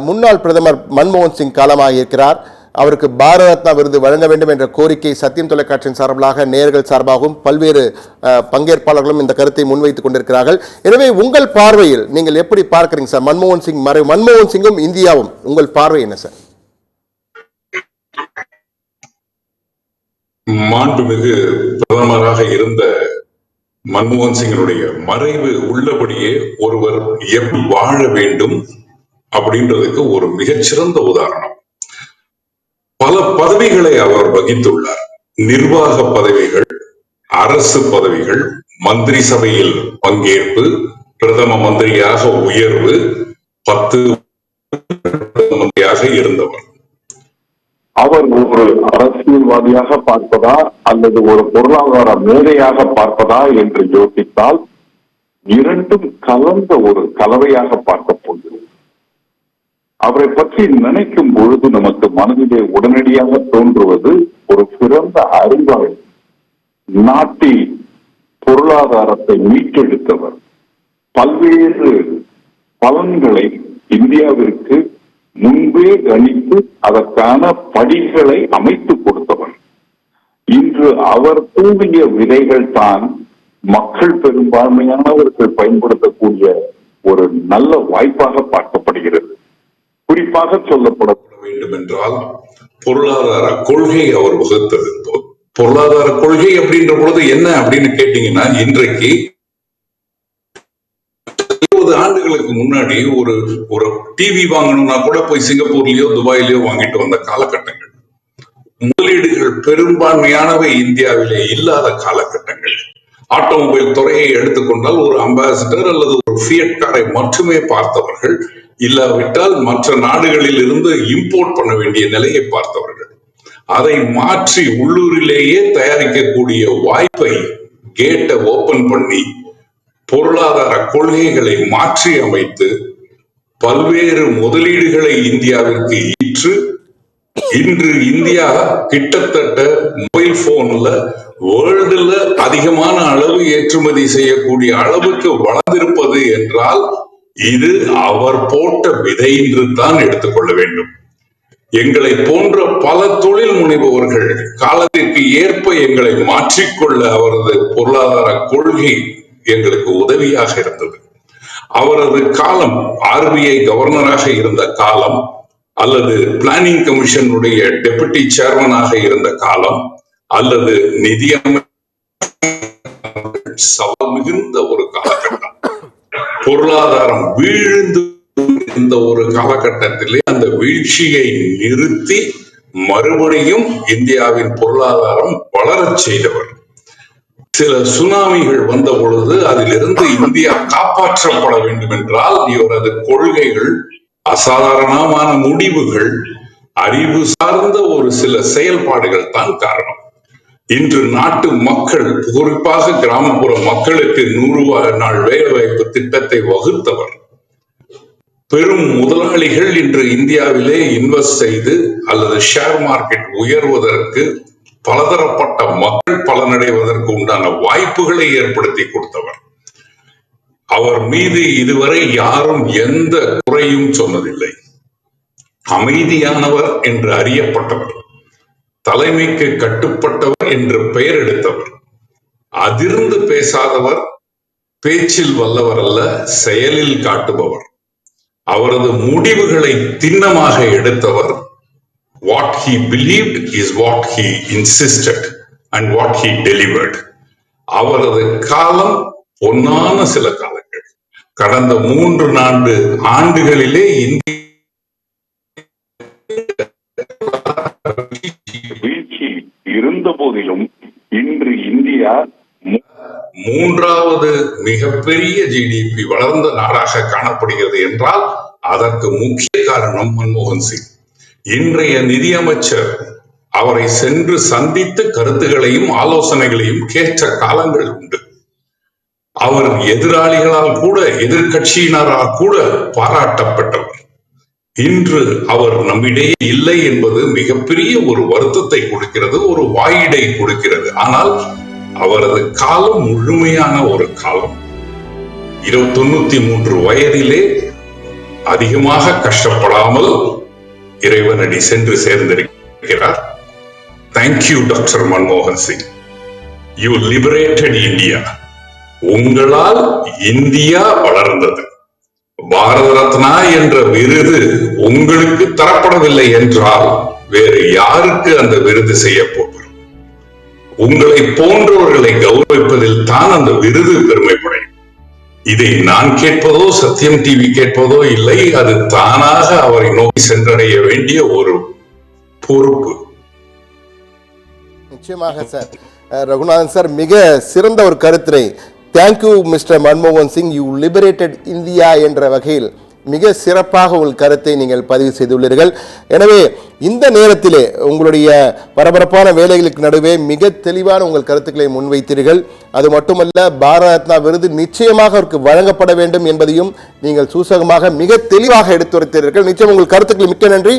முன்னாள் பிரதமர் மன்மோகன் சிங் காலமாக இருக்கிறார். அவருக்கு பாரத ரத்னா விருது வழங்க வேண்டும் என்ற கோரிக்கை சத்தியம் தொலைக்காட்சியின் சார்பாக நேயர்கள் சார்பாகவும் பல்வேறு பங்கேற்பாளர்களும் இந்த கருத்தை முன்வைத்துக் கொண்டிருக்கிறார்கள். எனவே உங்கள் பார்வையில் நீங்கள் எப்படி பார்க்கிறீங்க சார்? மன்மோகன் சிங் மறைவு, மன்மோகன் சிங்கும் இந்தியாவும், உங்கள் பார்வை என்ன சார்? மாண்புமிகு பிரதமராக இருந்த மன்மோகன் சிங்கினுடைய மறைவு உள்ளபடியே ஒருவர் எப்படி வாழ வேண்டும் அப்படின்றதுக்கு ஒரு மிகச்சிறந்த உதாரணம். பல பதவிகளை அவர் வகித்துள்ளார். நிர்வாக பதவிகள், அரசு பதவிகள், மந்திரி சபையில் பங்கேற்பு, பிரதம மந்திரியாக உயர்வு, 10 மந்திரியாக இருந்தவர். அவர் ஒரு அரசியல்வாதியாக பார்ப்பதா அல்லது ஒரு பொருளாதார மேதையாக பார்ப்பதா என்று யோசித்தால் இரண்டும் கலந்த ஒரு கலவையாக பார்க்க போகிறது. அவரை பற்றி நினைக்கும் பொழுது நமக்கு மனதிலே உடனடியாக தோன்றுவது ஒரு சிறந்த அறிவாளி, நாட்டின் பொருளாதாரத்தை மீட்டெடுத்தவர், பல்வேறு பலன்களை இந்தியாவிற்கு முன்பே கணித்து அதற்கான படிகளை அமைத்து கொடுத்தவர். இன்று அவர் தூவிய விதைகள் தான் மக்கள் பெரும்பான்மையானவர்கள் பயன்படுத்தக்கூடிய ஒரு நல்ல வாய்ப்பாக பார்க்கப்படுகிறது. குறிப்பாக சொல்லப்பட வேண்டும் என்றால் பொருளாதார கொள்கை அவர் வகுத்தது. பொருளாதார கொள்கை அப்படின்ற பொழுது என்ன அப்படின்னு கேட்டீங்கன்னா, இன்றைக்கு 20 ஆண்டுகளுக்கு முன்னாடி ஒரு டிவி வாங்கணும்னா கூட போய் சிங்கப்பூர்லயோ துபாயிலயோ வாங்கிட்டு வந்த காலகட்டங்கள், முதலீடுகள் பெரும்பான்மையானவை இந்தியாவிலே இல்லாத காலகட்டங்கள். ஆட்டோமொபைல் துறையை எடுத்துக்கொண்டால் ஒரு அம்பாசிடர் அல்லது ஒரு ஃபியட் காரை மட்டுமே பார்த்தவர்கள், இல்லாவிட்டால் மற்ற நாடுகளில் இருந்து இம்போர்ட் பண்ண வேண்டிய நிலையை பார்த்தவர்கள். அதை மாற்றி உள்ளூரிலேயே தயாரிக்கக்கூடிய வாய்ப்பை, கேட்டை ஓபன் பண்ணி பொருளாதார கொள்கைகளை மாற்றி அமைத்து பல்வேறு முதலீடுகளை இந்தியாவிற்கு ஈற்று இன்று இந்தியா கிட்டத்தட்ட மொபைல் போன்ல வேர்ல்டுல அதிகமான அளவு ஏற்றுமதி செய்யக்கூடிய அளவுக்கு வளர்ந்திருப்பது என்றால் இது அவர் போட்ட விதை என்று தான் எடுத்துக்கொள்ள வேண்டும். எங்களை போன்ற பல தொழில் முனைபவர்கள் காலத்திற்கு ஏற்ப எங்களை மாற்றிக்கொள்ள அவரது பொருளாதார கொள்கை எங்களுக்கு உதவியாக இருந்தது. அவரது காலம், RBI கவர்னராக இருந்த காலம் அல்லது பிளானிங் கமிஷனுடைய டெபுட்டி சேர்மனாக இருந்த காலம் அல்லது சவால் மிகுந்த ஒரு காலகட்டம், பொருளாதாரம் வீழ்ந்து இந்த ஒரு காலகட்டத்திலே அந்த வீழ்ச்சியை நிறுத்தி மறுபடியும் இந்தியாவின் பொருளாதாரம் வளரச் செய்தவர். சில சுனாமிகள் வந்த பொழுது அதிலிருந்து இந்தியா காப்பாற்றப்பட வேண்டும் என்றால் இவரது கொள்கைகள், அசாதாரணமான முடிவுகள், அறிவு சார்ந்த ஒரு சில செயல்பாடுகள் தான் காரணம். இன்று நாட்டு மக்கள், குறிப்பாக கிராமப்புற மக்களுக்கு 100 நாள் வேலைவாய்ப்பு திட்டத்தை வகுத்தவர். பெரும் முதலாளிகள் இன்று இந்தியாவிலே இன்வெஸ்ட் செய்து அல்லது ஷேர் மார்க்கெட் உயர்வதற்கு, பலதரப்பட்ட மக்கள் பலனடைவதற்கு உண்டான வாய்ப்புகளை ஏற்படுத்தி கொடுத்தவர். அவர் மீது இதுவரை யாரும் எந்த குறையும் சொன்னதில்லை. அமைதியானவர் என்று அறியப்பட்டவர், தலைமைக்கு கட்டுப்பட்டவர் என்று பெயர் எடுத்தவர், அதிர்ந்து பேசாதவர், பேச்சில் வல்லவர் அல்ல, செயலில் காட்டுபவர். அவரது முடிவுகளை திண்ணமாக எடுத்தவர். What he believed is what he insisted and what he delivered. அவரது காலம் பொன்னான சில காலங்கள். கடந்த 3-4 ஆண்டுகளிலே வீழ்ச்சி இருந்த போதிலும் இன்று இந்தியா 3வது மிகப்பெரிய GDP வளர்ந்த நாடாக காணப்படுகிறது என்றால் அதற்கு முக்கிய காரணம் மன்மோகன் சிங். இன்றைய நிதியமைச்சர் அவரை சென்று சந்தித்து கருத்துகளையும் ஆலோசனைகளையும் கேட்ட காலங்கள் உண்டு. அவர் எதிராளிகளால் கூட, எதிர்கட்சியினரால் கூட பாராட்டப்பட்டவர். இன்று அவர் நம்மிடையே இல்லை என்பது மிகப்பெரிய ஒரு வருத்தத்தை கொடுக்கிறது, ஒரு வாயிடை கொடுக்கிறது. ஆனால் அவரது காலம் முழுமையான ஒரு காலம். 93 வயதிலே அதிகமாக கஷ்டப்படாமல் இறைவனடி சென்று சேர்ந்திருக்கிறார். தேங்க்யூ டாக்டர் மன்மோகன் சிங். You liberated India. உங்களால் இந்தியா வளர்ந்தது. பாரத ரத்னா என்ற விருது உங்களுக்கு தரப்படவில்லை என்றால் வேறு யாருக்கு அந்த விருது செய்ய போகிறோம்? உங்களை போன்றவர்களை கௌரவிப்பதில் தான் அந்த விருது பெருமைப்படையும். இதை நான் கேட்பதோ சத்தியம் டிவி கேட்பதோ இல்லை. அது தானாக அவரை நோக்கி சென்றடைய வேண்டிய ஒரு பொறுப்பு. நிச்சயமாக சார். ரகுநாதன் சார் மிக சிறந்த ஒரு கருத்தினை தேங்க்யூ மிஸ்டர் மன்மோகன் சிங், யூ லிபரேட்டட் இந்தியா என்ற வகையில் மிக சிறப்பாக உங்கள் கருத்தை நீங்கள் பதிவு செய்துள்ளீர்கள். எனவே இந்த நேரத்திலே உங்களுடைய பரபரப்பான வேலைகளுக்கு நடுவே மிக தெளிவான உங்கள் கருத்துக்களை முன்வைத்தீர்கள். அது மட்டுமல்ல, பாரத ரத்னா விருது நிச்சயமாக அவருக்கு வழங்கப்பட வேண்டும் என்பதையும் நீங்கள் சூசகமாக மிக தெளிவாக எடுத்துரைத்தீர்கள். நிச்சயம் உங்கள் கருத்துக்கள் மிக்க நன்றி.